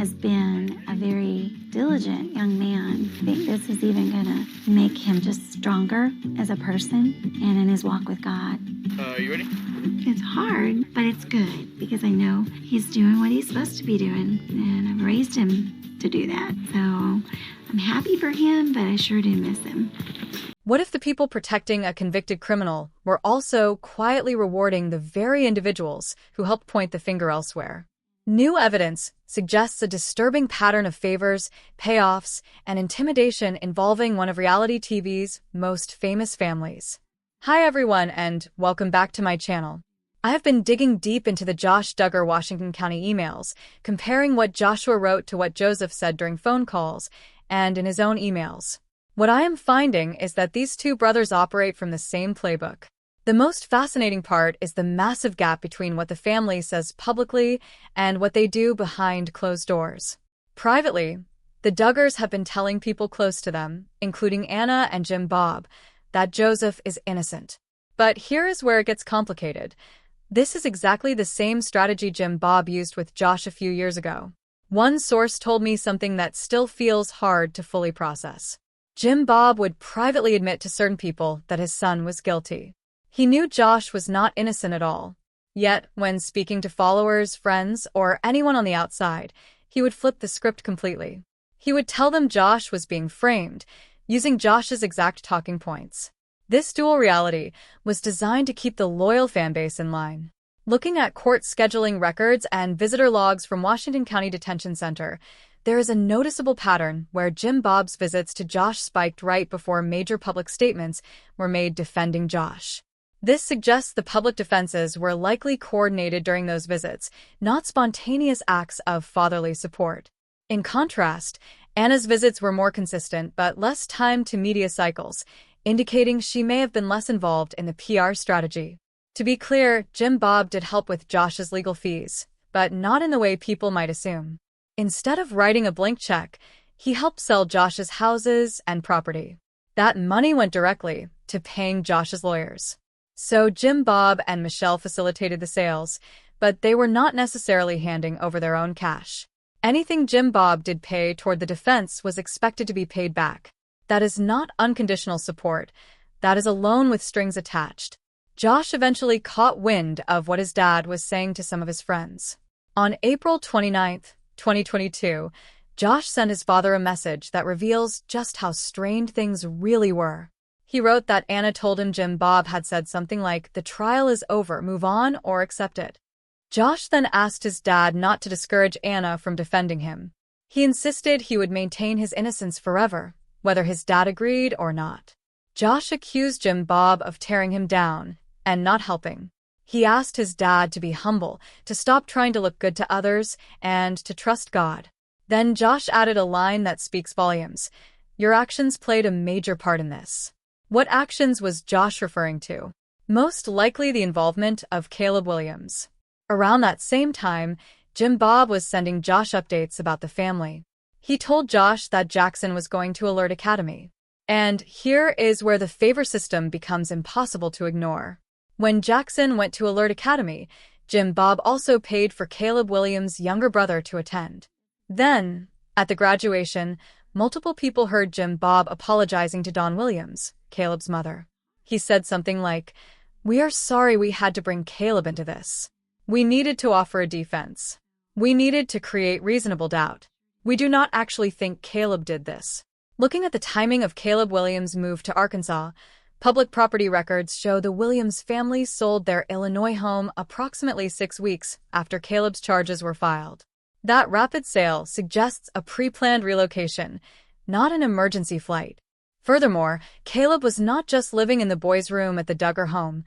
has been a very diligent young man. I think this is even going to make him just stronger as a person and in his walk with God. You ready? It's hard, but it's good because I know he's doing what he's supposed to be doing, and I've raised him to do that. So I'm happy for him, but I sure do miss him. What if the people protecting a convicted criminal were also quietly rewarding the very individuals who helped point the finger elsewhere? New evidence suggests a disturbing pattern of favors, payoffs, and intimidation involving one of reality TV's most famous families. Hi everyone, and welcome back to my channel. I have been digging deep into the Josh Duggar Washington County emails, comparing what Joshua wrote to what Joseph said during phone calls and in his own emails. What I am finding is that these two brothers operate from the same playbook. The most fascinating part is the massive gap between what the family says publicly and what they do behind closed doors. Privately, the Duggars have been telling people close to them, including Anna and Jim Bob, that Joseph is innocent. But here is where it gets complicated. This is exactly the same strategy Jim Bob used with Josh a few years ago. One source told me something that still feels hard to fully process. Jim Bob would privately admit to certain people that his son was guilty. He knew Josh was not innocent at all. Yet, when speaking to followers, friends, or anyone on the outside, he would flip the script completely. He would tell them Josh was being framed, using Josh's exact talking points. This dual reality was designed to keep the loyal fanbase in line. Looking at court scheduling records and visitor logs from Washington County Detention Center, there is a noticeable pattern where Jim Bob's visits to Josh spiked right before major public statements were made defending Josh. This suggests the public defenses were likely coordinated during those visits, not spontaneous acts of fatherly support. In contrast, Anna's visits were more consistent but less timed to media cycles, indicating she may have been less involved in the PR strategy. To be clear, Jim Bob did help with Josh's legal fees, but not in the way people might assume. Instead of writing a blank check, he helped sell Josh's houses and property. That money went directly to paying Josh's lawyers. So Jim Bob and Michelle facilitated the sales, but they were not necessarily handing over their own cash. Anything Jim Bob did pay toward the defense was expected to be paid back. That is not unconditional support. That is a loan with strings attached. Josh eventually caught wind of what his dad was saying to some of his friends. On April 29, 2022, Josh sent his father a message that reveals just how strained things really were. He wrote that Anna told him Jim Bob had said something like, "The trial is over, move on or accept it." Josh then asked his dad not to discourage Anna from defending him. He insisted he would maintain his innocence forever, whether his dad agreed or not. Josh accused Jim Bob of tearing him down and not helping. He asked his dad to be humble, to stop trying to look good to others, and to trust God. Then Josh added a line that speaks volumes. "Your actions played a major part in this." What actions was Josh referring to? Most likely the involvement of Caleb Williams. Around that same time, Jim Bob was sending Josh updates about the family. He told Josh that Jackson was going to Alert Academy. And here is where the favor system becomes impossible to ignore. When Jackson went to Alert Academy, Jim Bob also paid for Caleb Williams' younger brother to attend. Then, at the graduation, multiple people heard Jim Bob apologizing to Dawn Williams, Caleb's mother. He said something like, "We are sorry we had to bring Caleb into this. We needed to offer a defense. We needed to create reasonable doubt. We do not actually think Caleb did this." Looking at the timing of Caleb Williams' move to Arkansas, public property records show the Williams family sold their Illinois home approximately 6 weeks after Caleb's charges were filed. That rapid sale suggests a pre-planned relocation, not an emergency flight. Furthermore, Caleb was not just living in the boys' room at the Duggar home.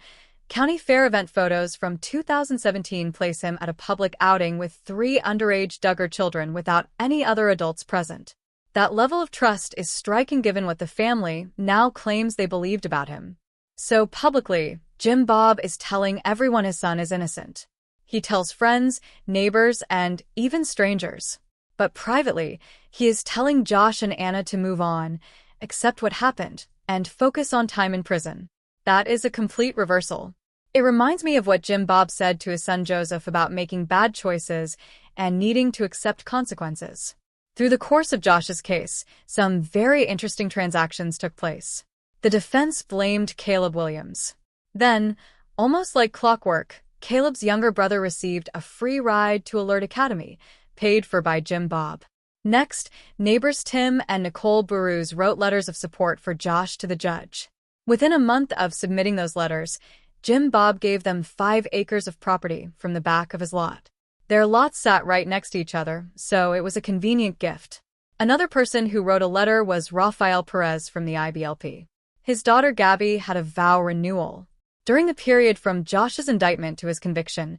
County Fair event photos from 2017 place him at a public outing with 3 underage Duggar children without any other adults present. That level of trust is striking given what the family now claims they believed about him. So publicly, Jim Bob is telling everyone his son is innocent. He tells friends, neighbors, and even strangers. But privately, he is telling Josh and Anna to move on, accept what happened, and focus on time in prison. That is a complete reversal. It reminds me of what Jim Bob said to his son Joseph about making bad choices and needing to accept consequences. Through the course of Josh's case, some very interesting transactions took place. The defense blamed Caleb Williams. Then, almost like clockwork, Caleb's younger brother received a free ride to Alert Academy, paid for by Jim Bob. Next, neighbors Tim and Nicole Burrows wrote letters of support for Josh to the judge. Within a month of submitting those letters, Jim Bob gave them 5 acres of property from the back of his lot. Their lots sat right next to each other, so it was a convenient gift. Another person who wrote a letter was Rafael Perez from the IBLP. His daughter Gabby had a vow renewal. During the period from Josh's indictment to his conviction,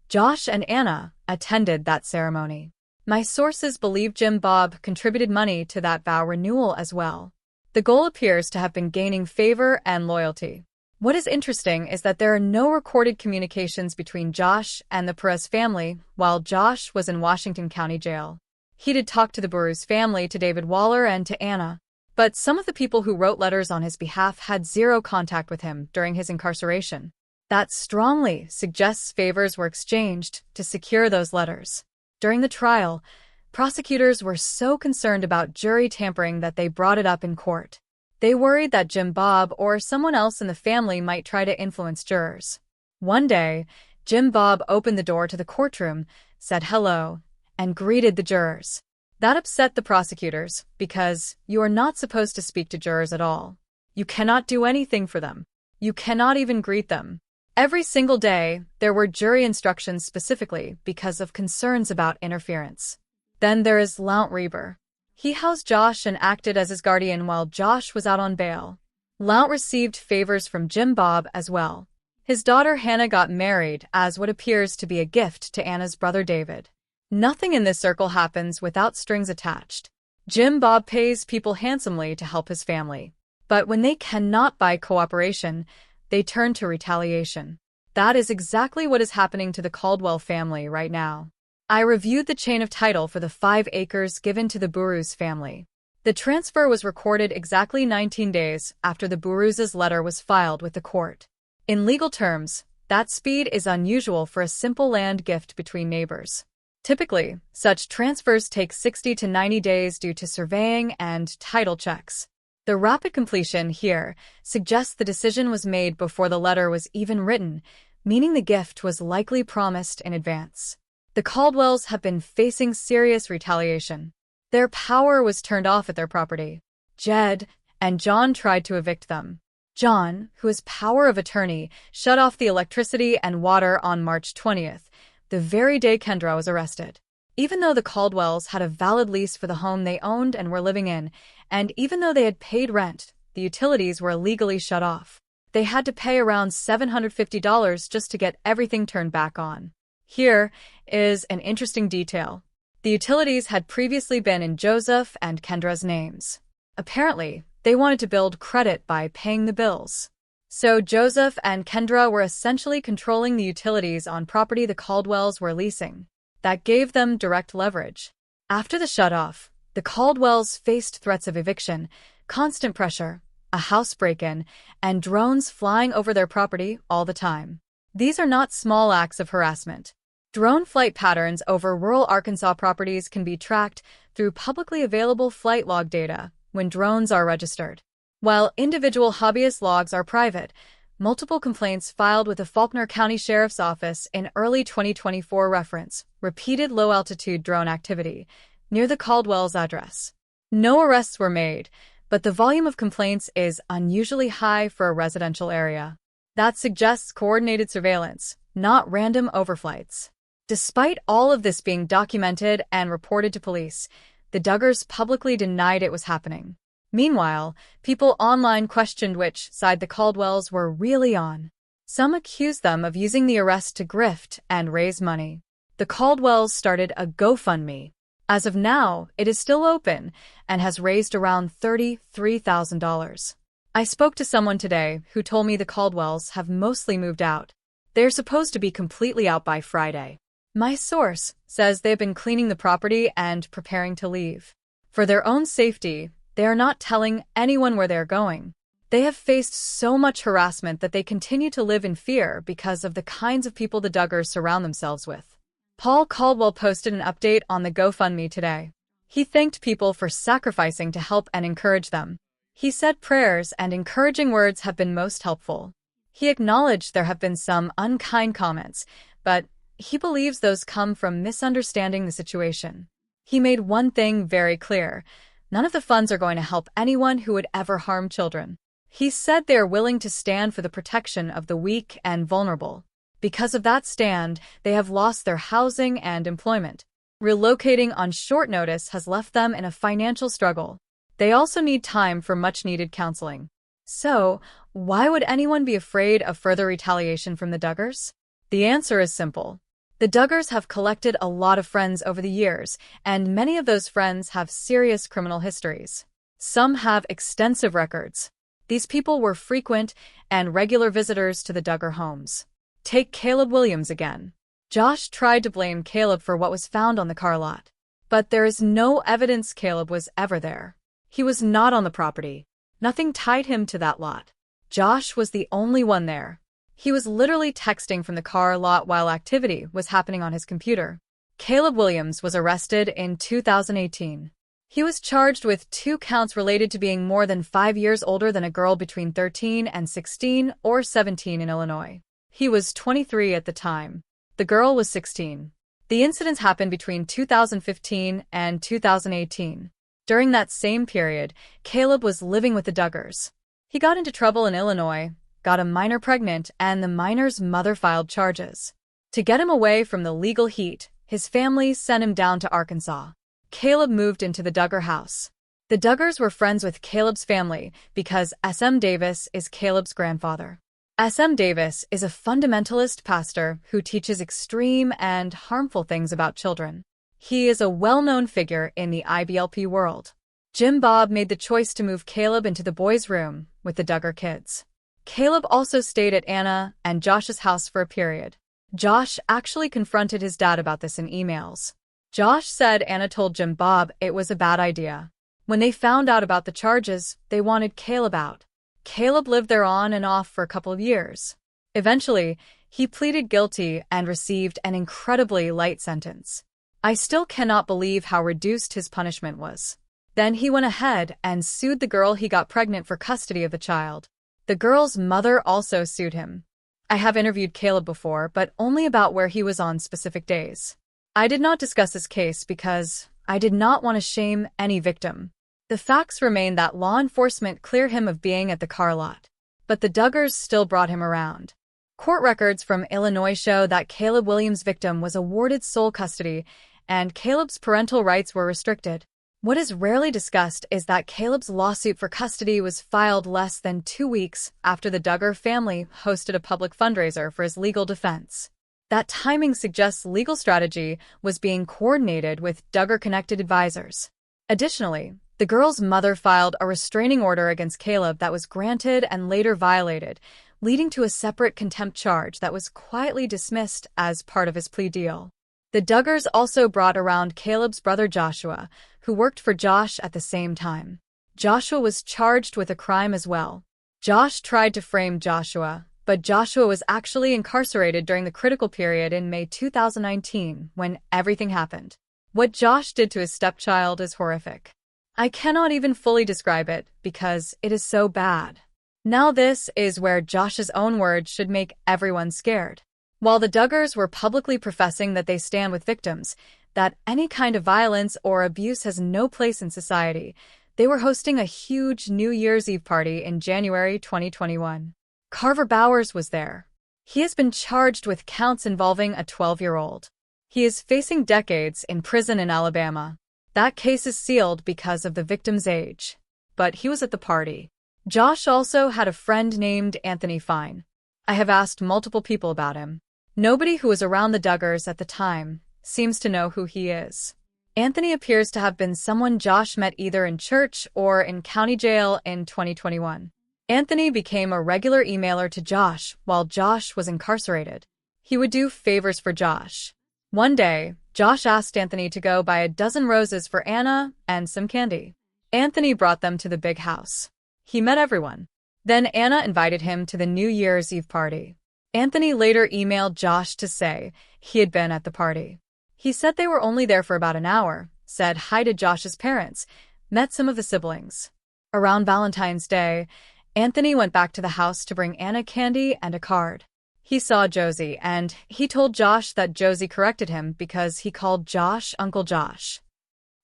Josh and Anna attended that ceremony. My sources believe Jim Bob contributed money to that vow renewal as well. The goal appears to have been gaining favor and loyalty. What is interesting is that there are no recorded communications between Josh and the Perez family while Josh was in Washington County Jail. He did talk to the Burrows family, to David Waller, and to Anna, but some of the people who wrote letters on his behalf had zero contact with him during his incarceration. That strongly suggests favors were exchanged to secure those letters. During the trial, prosecutors were so concerned about jury tampering that they brought it up in court. They worried that Jim Bob or someone else in the family might try to influence jurors. One day, Jim Bob opened the door to the courtroom, said hello, and greeted the jurors. That upset the prosecutors because you are not supposed to speak to jurors at all. You cannot do anything for them. You cannot even greet them. Every single day, there were jury instructions specifically because of concerns about interference. Then there is Lount Reber. He housed Josh and acted as his guardian while Josh was out on bail. Lount received favors from Jim Bob as well. His daughter Hannah got married as what appears to be a gift to Anna's brother David. Nothing in this circle happens without strings attached. Jim Bob pays people handsomely to help his family. But when they cannot buy cooperation, they turn to retaliation. That is exactly what is happening to the Caldwell family right now. I reviewed the chain of title for the 5 acres given to the Burrows family. The transfer was recorded exactly 19 days after the Burrows' letter was filed with the court. In legal terms, that speed is unusual for a simple land gift between neighbors. Typically, such transfers take 60 to 90 days due to surveying and title checks. The rapid completion here suggests the decision was made before the letter was even written, meaning the gift was likely promised in advance. The Caldwells have been facing serious retaliation. Their power was turned off at their property. Jed and John tried to evict them. John, who has power of attorney, shut off the electricity and water on March 20th, the very day Kendra was arrested. Even though the Caldwells had a valid lease for the home they owned and were living in, and even though they had paid rent, the utilities were illegally shut off. They had to pay around $750 just to get everything turned back on. Here is an interesting detail. The utilities had previously been in Joseph and Kendra's names. Apparently, they wanted to build credit by paying the bills. So Joseph and Kendra were essentially controlling the utilities on property the Caldwells were leasing. That gave them direct leverage. After the shutoff, the Caldwells faced threats of eviction, constant pressure, a house break-in, and drones flying over their property all the time. These are not small acts of harassment. Drone flight patterns over rural Arkansas properties can be tracked through publicly available flight log data when drones are registered. While individual hobbyist logs are private, multiple complaints filed with the Faulkner County Sheriff's Office in early 2024 reference repeated low-altitude drone activity near the Caldwell's address. No arrests were made, but the volume of complaints is unusually high for a residential area. That suggests coordinated surveillance, not random overflights. Despite all of this being documented and reported to police, the Duggars publicly denied it was happening. Meanwhile, people online questioned which side the Caldwells were really on. Some accused them of using the arrest to grift and raise money. The Caldwells started a GoFundMe. As of now, it is still open and has raised around $33,000. I spoke to someone today who told me the Caldwells have mostly moved out. They're supposed to be completely out by Friday. My source says they've been cleaning the property and preparing to leave. For their own safety, they are not telling anyone where they're going. They have faced so much harassment that they continue to live in fear because of the kinds of people the Duggars surround themselves with. Paul Caldwell posted an update on the GoFundMe today. He thanked people for sacrificing to help and encourage them. He said prayers and encouraging words have been most helpful. He acknowledged there have been some unkind comments, but he believes those come from misunderstanding the situation. He made one thing very clear: none of the funds are going to help anyone who would ever harm children. He said they are willing to stand for the protection of the weak and vulnerable. Because of that stand, they have lost their housing and employment. Relocating on short notice has left them in a financial struggle. They also need time for much-needed counseling. So, why would anyone be afraid of further retaliation from the Duggars? The answer is simple. The Duggars have collected a lot of friends over the years, and many of those friends have serious criminal histories. Some have extensive records. These people were frequent and regular visitors to the Duggar homes. Take Caleb Williams again. Josh tried to blame Caleb for what was found on the car lot. But there is no evidence Caleb was ever there. He was not on the property. Nothing tied him to that lot. Josh was the only one there. He was literally texting from the car lot while activity was happening on his computer. Caleb Williams was arrested in 2018. He was charged with 2 counts related to being more than 5 years older than a girl between 13 and 16 or 17 in Illinois. He was 23 at the time. The girl was 16. The incidents happened between 2015 and 2018. During that same period, Caleb was living with the Duggars. He got into trouble in Illinois, got a minor pregnant, and the minor's mother filed charges. To get him away from the legal heat, his family sent him down to Arkansas. Caleb moved into the Duggar house. The Duggars were friends with Caleb's family because S.M. Davis is Caleb's grandfather. S.M. Davis is a fundamentalist pastor who teaches extreme and harmful things about children. He is a well-known figure in the IBLP world. Jim Bob made the choice to move Caleb into the boys' room with the Duggar kids. Caleb also stayed at Anna and Josh's house for a period. Josh actually confronted his dad about this in emails. Josh said Anna told Jim Bob it was a bad idea. When they found out about the charges, they wanted Caleb out. Caleb lived there on and off for a couple of years. Eventually, he pleaded guilty and received an incredibly light sentence. I still cannot believe how reduced his punishment was. Then he went ahead and sued the girl he got pregnant for custody of the child. The girl's mother also sued him. I have interviewed Caleb before, but only about where he was on specific days. I did not discuss his case because I did not want to shame any victim. The facts remain that law enforcement cleared him of being at the car lot, but the Duggars still brought him around. Court records from Illinois show that Caleb Williams' victim was awarded sole custody, and Caleb's parental rights were restricted. What is rarely discussed is that Caleb's lawsuit for custody was filed less than 2 weeks after the Duggar family hosted a public fundraiser for his legal defense. That timing suggests legal strategy was being coordinated with Duggar-connected advisors. Additionally, the girl's mother filed a restraining order against Caleb that was granted and later violated, leading to a separate contempt charge that was quietly dismissed as part of his plea deal. The Duggars also brought around Caleb's brother Joshua, who worked for Josh at the same time. Joshua was charged with a crime as well. Josh tried to frame Joshua, but Joshua was actually incarcerated during the critical period in May 2019 when everything happened. What Josh did to his stepchild is horrific. I cannot even fully describe it because it is so bad. Now this is where Josh's own words should make everyone scared. While the Duggars were publicly professing that they stand with victims, that any kind of violence or abuse has no place in society, they were hosting a huge New Year's Eve party in January 2021. Carver Bowers was there. He has been charged with counts involving a 12-year-old. He is facing decades in prison in Alabama. That case is sealed because of the victim's age. But he was at the party. Josh also had a friend named Anthony Fine. I have asked multiple people about him. Nobody who was around the Duggars at the time seems to know who he is. Anthony appears to have been someone Josh met either in church or in county jail in 2021. Anthony became a regular emailer to Josh while Josh was incarcerated. He would do favors for Josh. One day, Josh asked Anthony to go buy a dozen roses for Anna and some candy. Anthony brought them to the big house. He met everyone. Then Anna invited him to the New Year's Eve party. Anthony later emailed Josh to say he had been at the party. He said they were only there for about an hour, said hi to Josh's parents, met some of the siblings. Around Valentine's Day, Anthony went back to the house to bring Anna candy and a card. He saw Josie, and he told Josh that Josie corrected him because he called Josh Uncle Josh.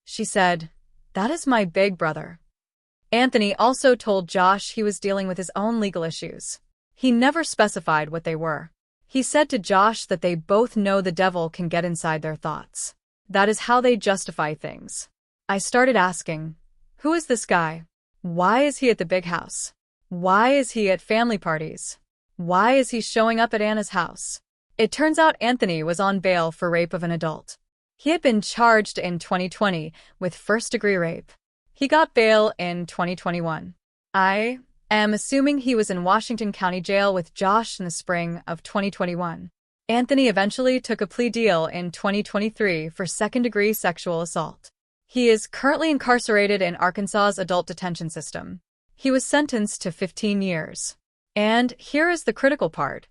She said, "That is my big brother." Anthony also told Josh he was dealing with his own legal issues. He never specified what they were. He said to Josh that they both know the devil can get inside their thoughts. That is how they justify things. I started asking, who is this guy? Why is he at the big house? Why is he at family parties? Why is he showing up at Anna's house? It turns out Anthony was on bail for rape of an adult. He had been charged in 2020 with first-degree rape. He got bail in 2021. I am assuming he was in Washington County Jail with Josh in the spring of 2021. Anthony eventually took a plea deal in 2023 for second-degree sexual assault. He is currently incarcerated in Arkansas's adult detention system. He was sentenced to 15 years. And here is the critical part.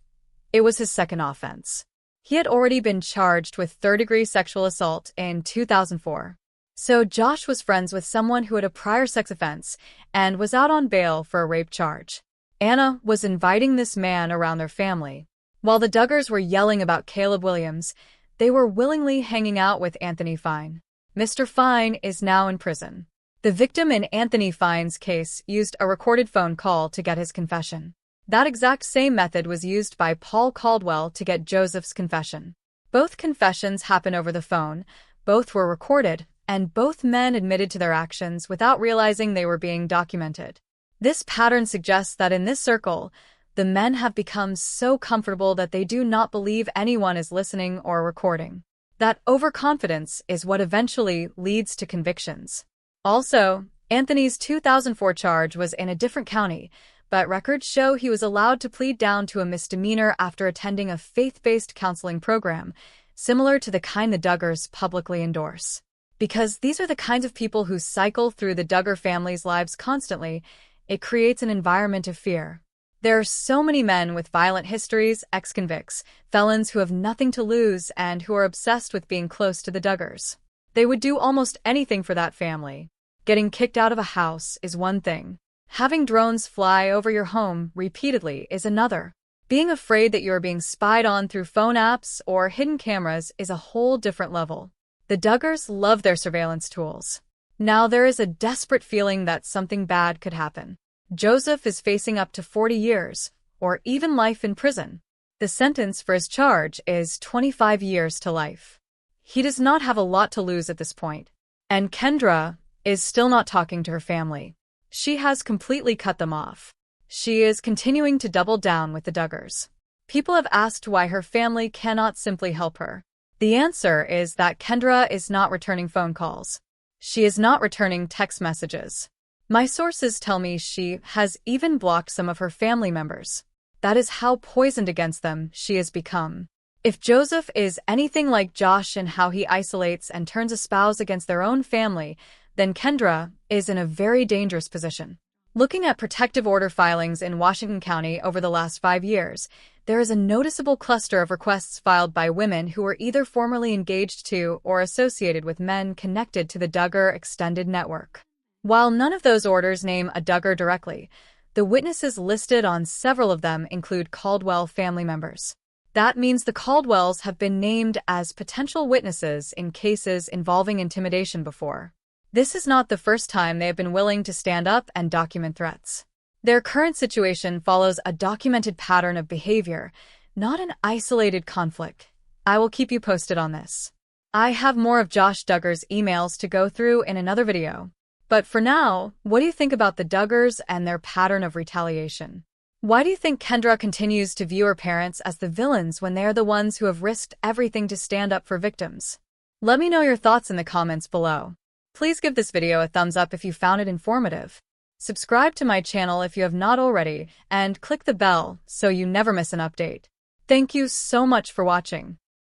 It was his second offense. He had already been charged with third-degree sexual assault in 2004. So Josh was friends with someone who had a prior sex offense and was out on bail for a rape charge. Anna was inviting this man around their family. While the Duggars were yelling about Caleb Williams, they were willingly hanging out with Anthony Fine. Mr. Fine is now in prison. The victim in Anthony Fine's case used a recorded phone call to get his confession. That exact same method was used by Paul Caldwell to get Joseph's confession. Both confessions happened over the phone, both were recorded, and both men admitted to their actions without realizing they were being documented. This pattern suggests that in this circle, the men have become so comfortable that they do not believe anyone is listening or recording. That overconfidence is what eventually leads to convictions. Also, Anthony's 2004 charge was in a different county, but records show he was allowed to plead down to a misdemeanor after attending a faith-based counseling program, similar to the kind the Duggars publicly endorse. Because these are the kinds of people who cycle through the Duggar family's lives constantly, it creates an environment of fear. There are so many men with violent histories, ex-convicts, felons who have nothing to lose and who are obsessed with being close to the Duggars. They would do almost anything for that family. Getting kicked out of a house is one thing. Having drones fly over your home repeatedly is another. Being afraid that you are being spied on through phone apps or hidden cameras is a whole different level. The Duggars love their surveillance tools. Now there is a desperate feeling that something bad could happen. Joseph is facing up to 40 years, or even life in prison. The sentence for his charge is 25 years to life. He does not have a lot to lose at this point. And Kendra is still not talking to her family. She has completely cut them off. She is continuing to double down with the Duggars. People have asked why her family cannot simply help her. The answer is that Kendra is not returning phone calls. She is not returning text messages. My sources tell me she has even blocked some of her family members. That is how poisoned against them she has become. If Joseph is anything like Josh in how he isolates and turns a spouse against their own family, then Kendra is in a very dangerous position. Looking at protective order filings in Washington County over the last 5 years, there is a noticeable cluster of requests filed by women who were either formerly engaged to or associated with men connected to the Duggar extended network. While none of those orders name a Duggar directly, the witnesses listed on several of them include Caldwell family members. That means the Caldwells have been named as potential witnesses in cases involving intimidation before. This is not the first time they have been willing to stand up and document threats. Their current situation follows a documented pattern of behavior, not an isolated conflict. I will keep you posted on this. I have more of Josh Duggar's emails to go through in another video. But for now, what do you think about the Duggars and their pattern of retaliation? Why do you think Kendra continues to view her parents as the villains when they are the ones who have risked everything to stand up for victims? Let me know your thoughts in the comments below. Please give this video a thumbs up if you found it informative. Subscribe to my channel if you have not already, and click the bell so you never miss an update. Thank you so much for watching.